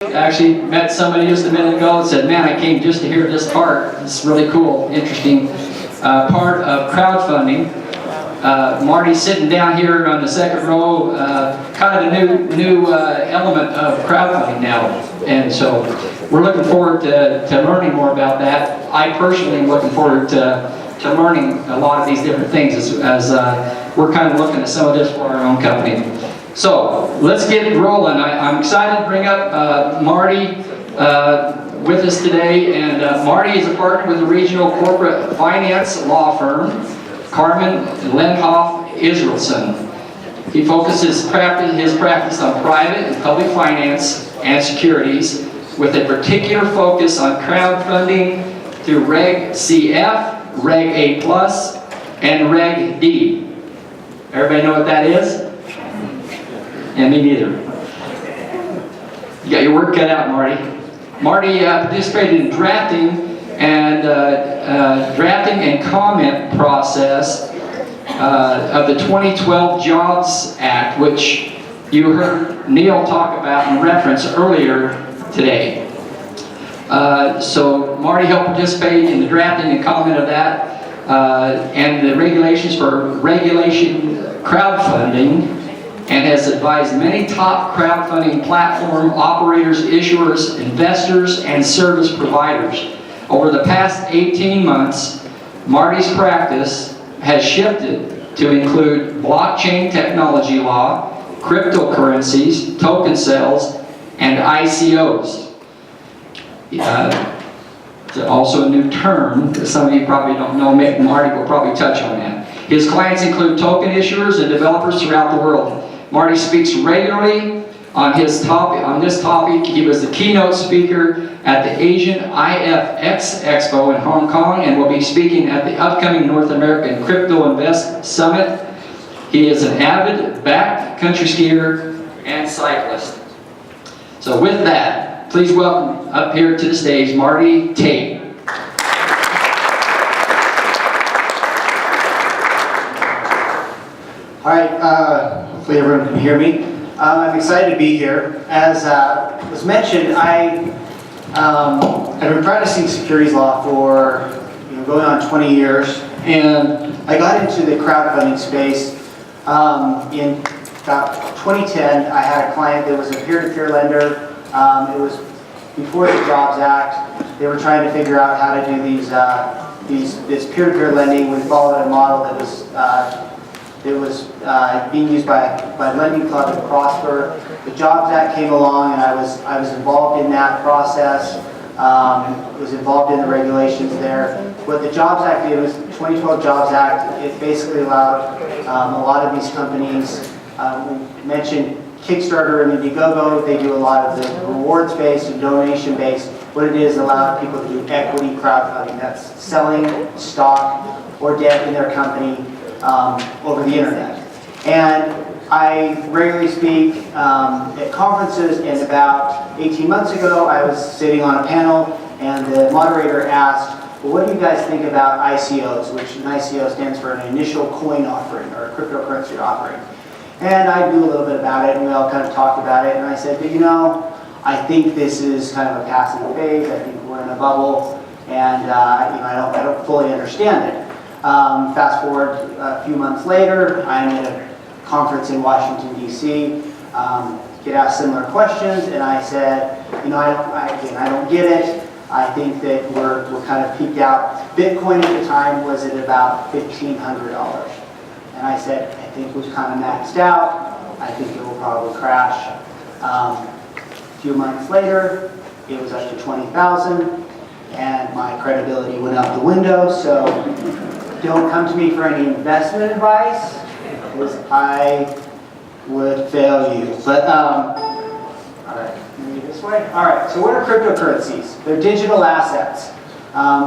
Actually met somebody just a minute ago and said, man, I came just to hear this part. It's really cool, interesting part of crowdfunding. Marty's sitting down here on the second row, kind of a new element of crowdfunding now. And so we're looking forward to learning more about that. I personally am looking forward to learning a lot of these different things as we're kind of looking at some of this for our own company. So let's get rolling. I'm excited to bring up Marty with us today, and Marty is a partner with the regional corporate finance law firm, Carman, Lehnhof, Israelsen. He focuses his practice on private and public finance and securities, with a particular focus on crowdfunding through Reg CF, Reg A+, and Reg D. Everybody know what that is? Yeah, me neither. You got your work cut out, Marty. Marty participated in drafting and comment process of the 2012 Jobs Act, which you heard Neil talk about and reference earlier today. So Marty helped participate in the drafting and comment of that and the regulations for regulation crowdfunding, and has advised many top crowdfunding platform operators, issuers, investors, and service providers. Over the past 18 months, Marty's practice has shifted to include blockchain technology law, cryptocurrencies, token sales, and ICOs. Also a new term that some of you probably don't know. Marty will probably touch on that. His clients include token issuers and developers throughout the world. Marty speaks regularly on this topic. He was the keynote speaker at the Asian IFX Expo in Hong Kong, and will be speaking at the upcoming North American Crypto Invest Summit. He is an avid backcountry skier and cyclist. So with that, please welcome up here to the stage Marty Tate. All right, hopefully everyone can hear me. I'm excited to be here. As was mentioned, I've been practicing securities law for going on 20 years, and I got into the crowdfunding space in about 2010. I had a client that was a peer-to-peer lender. It was before the Jobs Act. They were trying to figure out how to do this peer-to-peer lending. We followed a model that was being used by Lending Club and Prosper. The Jobs Act came along, and I was involved in that process. Was involved in the regulations there. What the Jobs Act did was, 2012 Jobs Act, it basically allowed a lot of these companies, we mentioned Kickstarter and Indiegogo, they do a lot of the rewards-based and donation-based. What it is, allowed people to do equity crowdfunding. That's selling stock or debt in their company over the internet. And I regularly speak at conferences, and about 18 months ago I was sitting on a panel, and the moderator asked, well, what do you guys think about ICOs, which an ICO stands for an initial coin offering, or a cryptocurrency offering. And I knew a little bit about it, and we all kind of talked about it, and I said, but I think this is kind of a passing phase. I think we're in a bubble, and I don't fully understand it. Fast forward a few months later, I'm at a conference in Washington, D.C., get asked similar questions, and I said, I don't get it. I think that we're kind of peaked out. Bitcoin at the time was at about $1,500. And I said, I think we've kind of maxed out. I think it will probably crash. A few months later, it was up to 20,000, and my credibility went out the window. So don't come to me for any investment advice, because I would fail you. But all right, maybe this way. All right. So what are cryptocurrencies? They're digital assets.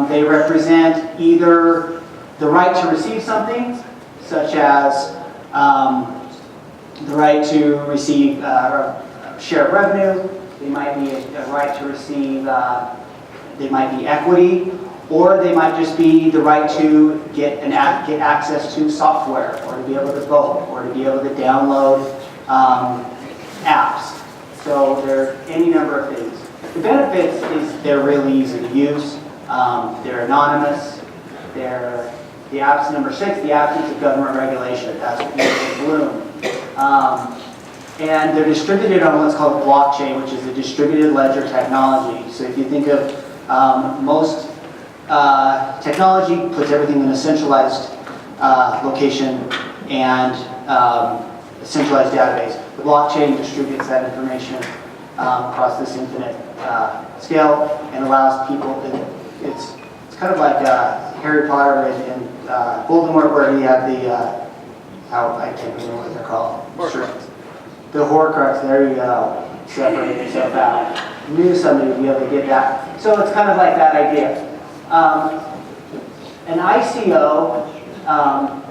They represent either the right to receive something, such as the right to receive a share of revenue. They might be a right to receive, they might be equity, or they might just be the right to get access to software, or to be able to vote, or to be able to download apps. So there are any number of things. The benefits is they're really easy to use. They're anonymous. They're the absence, number 6, the absence of government regulation. That's what makes it bloom. And they're distributed on what's called blockchain, which is a distributed ledger technology. So if you think of most technology puts everything in a centralized location and a centralized database. The blockchain distributes that information across this infinite scale and allows people. It's kind of like Harry Potter and Voldemort, where he had the I can't remember what they're called. The Horcrux. There you go. Separate yourself out. Knew somebody would be able to get that. So it's kind of like that idea. An ICO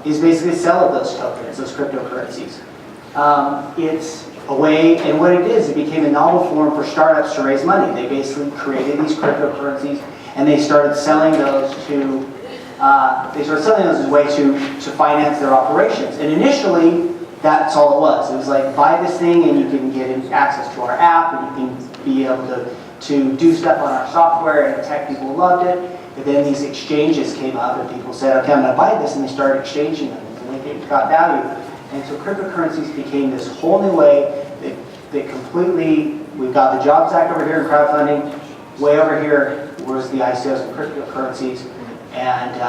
is basically a sell of those tokens, those cryptocurrencies. It's a way, and what it is, it became a novel form for startups to raise money. They basically created these cryptocurrencies, and they started selling those to, as a way to finance their operations. And initially, that's all it was. It was like, buy this thing, and you can get access to our app, and you can be able to do stuff on our software, and the tech people loved it. But then these exchanges came up, and people said, okay, I'm going to buy this, and they started exchanging them, and they got value. And so cryptocurrencies became this whole new way that completely, we've got the Jobs Act over here in crowdfunding, way over here was the ICOs and cryptocurrencies, and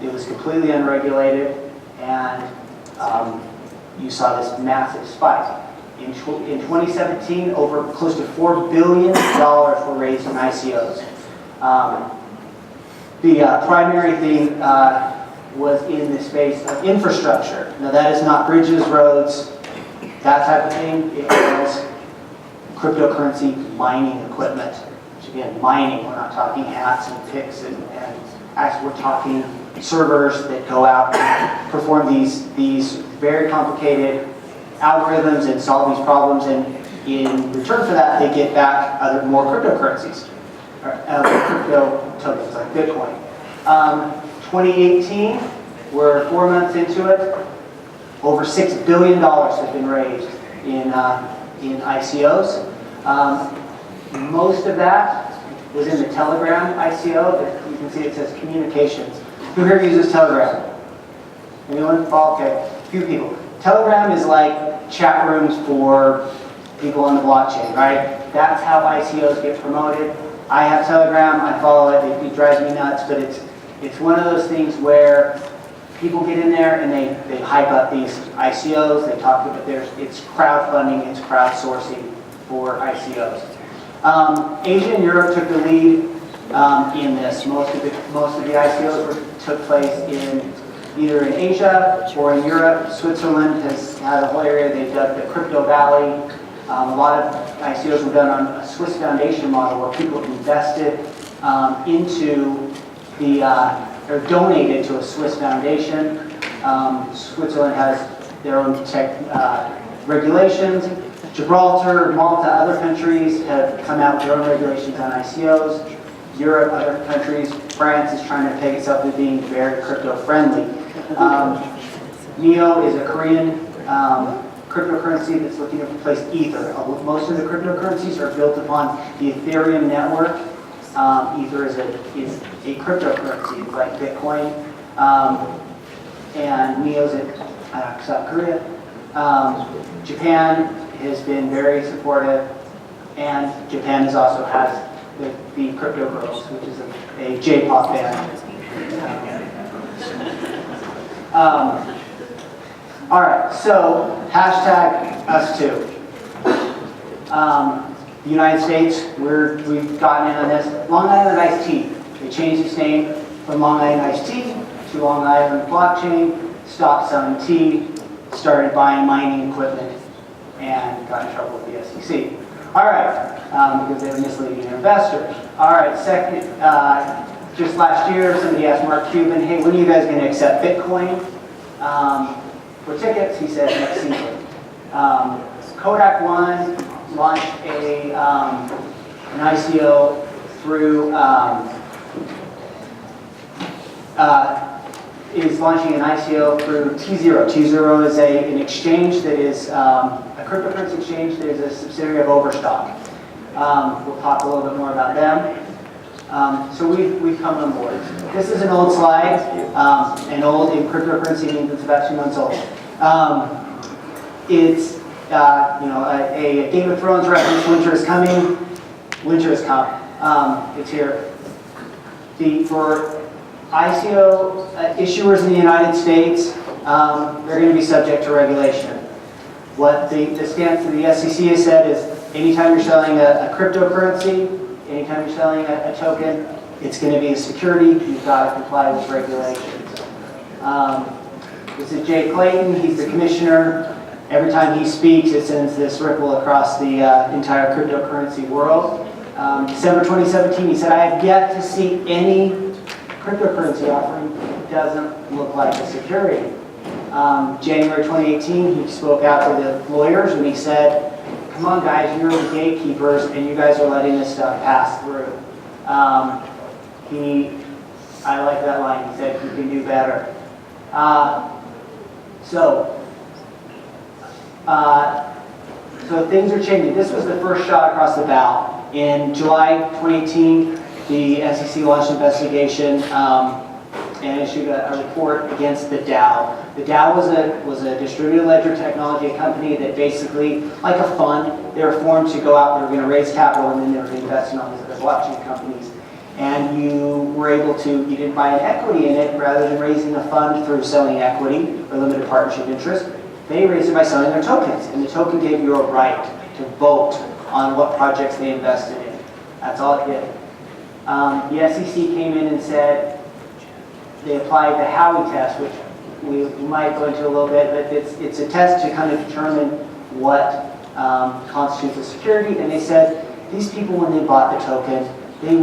it was completely unregulated, and you saw this massive spike. In 2017, over close to $4 billion were raised in ICOs. The primary thing was in the space of infrastructure. Now that is not bridges, roads, that type of thing. It was cryptocurrency mining equipment. Which again, mining, we're not talking hats and picks and actually we're talking servers that go out and perform these very complicated algorithms and solve these problems, and in return for that they get back more cryptocurrencies, crypto tokens like Bitcoin. 2018, we're 4 months into it. Over $6 billion has been raised in ICOs. Most of that was in the Telegram ICO. You can see it says communications. Who here uses Telegram? Anyone? Oh, okay, a few people. Telegram is like chat rooms for people on the blockchain, right? That's how ICOs get promoted. I have Telegram, I follow it, it drives me nuts, but it's one of those things where people get in there and they hype up these ICOs, they talk about it's crowdfunding, it's crowdsourcing for ICOs. Asia and Europe took the lead in this. Most of the ICOs took place either in Asia or in Europe. Switzerland has had a whole area they've dubbed the Crypto Valley. A lot of ICOs were done on a Swiss foundation model where people invested into or donated to a Swiss foundation. Switzerland has their own tech regulations. Gibraltar, Malta, other countries have come out with their own regulations on ICOs. Europe, other countries, France is trying to peg itself as being very crypto-friendly. NEO is a Korean cryptocurrency that's looking to replace Ether. Most of the cryptocurrencies are built upon the Ethereum network. Ether is a cryptocurrency, like Bitcoin, and NEO's in South Korea. Japan has been very supportive, and Japan also has the Crypto Girls, which is a J-pop band. All right, so hashtag us too. The United States, we've gotten in on this. Long Island Iced Tea. They changed its name from Long Island Iced Tea to Long Island Blockchain, stopped selling tea, started buying mining equipment, and got in trouble with the SEC. All right, because they were misleading investors. All right, second, just last year, somebody asked Mark Cuban, hey, when are you guys going to accept Bitcoin for tickets? He said next season. Kodak One launched an ICO through is launching an ICO through T0. T0 is an exchange that is a cryptocurrency exchange that is a subsidiary of Overstock. We'll talk a little bit more about them. So we've come on board. This is an old slide. And old in cryptocurrency means it's about 2 months old. It's a Game of Thrones reference. Winter is coming. Winter has come. It's here. For ICO issuers in the United States, they're going to be subject to regulation. What the stance of the SEC has said is anytime you're selling a cryptocurrency, anytime you're selling a token, it's going to be a security. You've got to comply with regulations. This is Jay Clayton. He's the commissioner. Every time he speaks, it sends this ripple across the entire cryptocurrency world. December 2017, he said, I have yet to see any cryptocurrency offering that doesn't look like a security. January 2018, he spoke out to the lawyers and he said, come on guys, you're the gatekeepers and you guys are letting this stuff pass through. I like that line, he said, you can do better. So things are changing. This was the first shot across the bow. In July 2018, the SEC launched an investigation and issued a report against the DAO. The DAO was a distributed ledger technology company that basically, like a fund, they were formed to go out, they were going to raise capital, and then they were going to invest in all these other blockchain companies. And you were able to, you didn't buy an equity in it, rather than raising a fund through selling equity or limited partnership interest, they raised it by selling their tokens. And the token gave you a right to vote on what projects they invested in. That's all it did. The SEC came in and said they applied the Howey test, which we might go into a little bit, but it's a test to kind of determine what constitutes a security. And they said these people, when they bought the token, they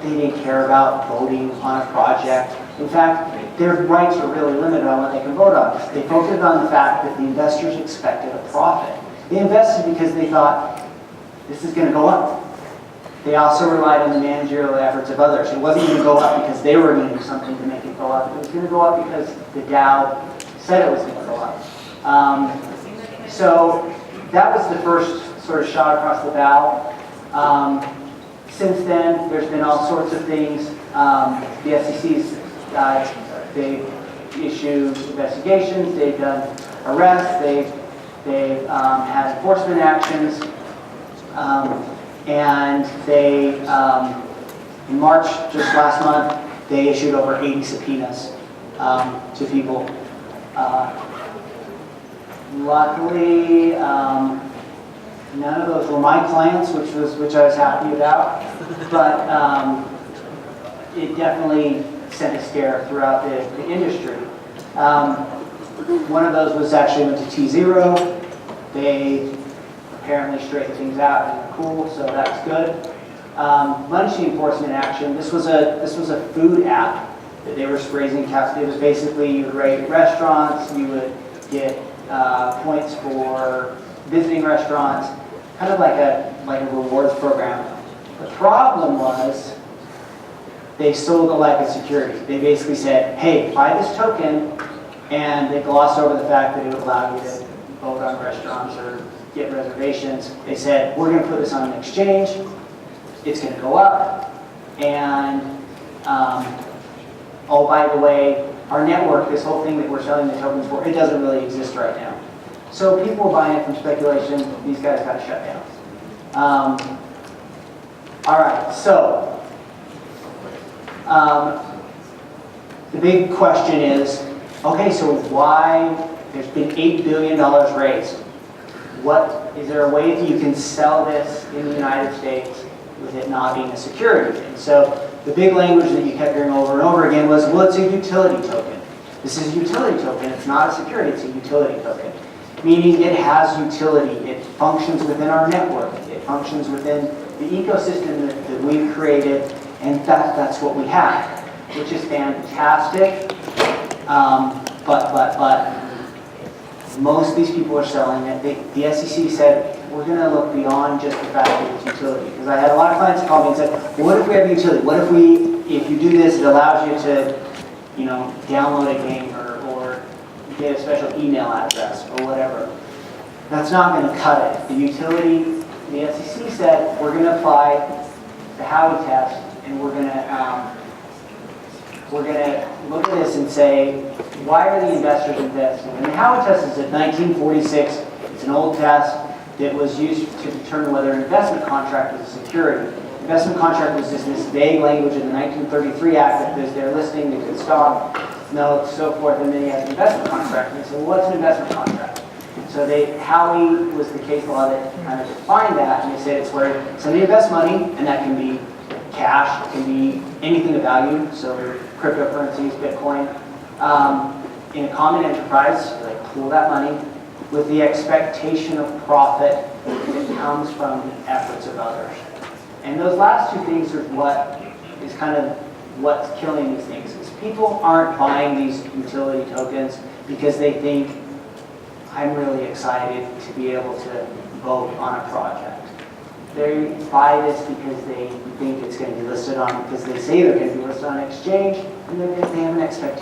didn't care about voting on a project. In fact, their rights were really limited on what they can vote on. They focused on the fact that the investors expected a profit. They invested because they thought this is going to go up. They also relied on the managerial efforts of others. It wasn't going to go up because they were going to do something to make it go up. It was going to go up because the DAO said it was going to go up. So that was the first sort of shot across the bow. Since then, there's been all sorts of things. The SEC's, they've issued investigations, they've done arrests, they've had enforcement actions, and they, in March, just last month, they issued over 80 subpoenas to people. Luckily, none of those were my clients, which I was happy about, but it definitely sent a scare throughout the industry. One of those was actually went to T0. They apparently straightened things out and were cool, so that's good. Munchie enforcement action. This was a food app that they were raising tax. It was basically you would rate restaurants, you would get points for visiting restaurants, kind of like a rewards program. The problem was they sold it like a security. They basically said, hey, buy this token, and they glossed over the fact that it would allow you to vote on restaurants or get reservations. They said, we're going to put this on an exchange, it's going to go up, and oh, by the way, our network, this whole thing that we're selling the tokens for, it doesn't really exist right now. So people buying it from speculation, these guys got shut down. All right, so the big question is, okay, so why, there's been $8 billion raised. Is there a way that you can sell this in the United States with it not being a security? And so the big language that you kept hearing over and over again was, well, it's a utility token. This is a utility token. It's not a security, it's a utility token. Meaning it has utility. It functions within our network. It functions within the ecosystem that we've created, and that's what we have, which is fantastic. But most of these people are selling it. The SEC said, we're going to look beyond just the fact that it's utility. Because I had a lot of clients call me and said, well, what if we have utility? What if you do this, it allows you to download a game or get a special email address or whatever. That's not going to cut it. The utility, the FCC said, we're going to apply the Howey test, and we're going to look at this and say, why are the investors investing? And the Howey test is a 1946. It's an old test that was used to determine whether an investment contract was a security. Investment contract was just this vague language in the 1933 Act that says they're listing the good stock, notes, so forth, and then you have an investment contract. And they said, well, what's an investment contract? So Howey was the case law that kind of defined that, and they said it's where somebody invests money, and that can be cash, it can be anything of value, so cryptocurrencies, Bitcoin, in a common enterprise, like pool that money with the expectation of profit that comes from the efforts of others. And those last two things are what is kind of what's killing these things. Is people aren't buying these utility tokens because they think, I'm really excited to be able to vote on a project. They buy this because they think it's going to be listed on, because they say they're going to be listed on exchange, and they have an expectation.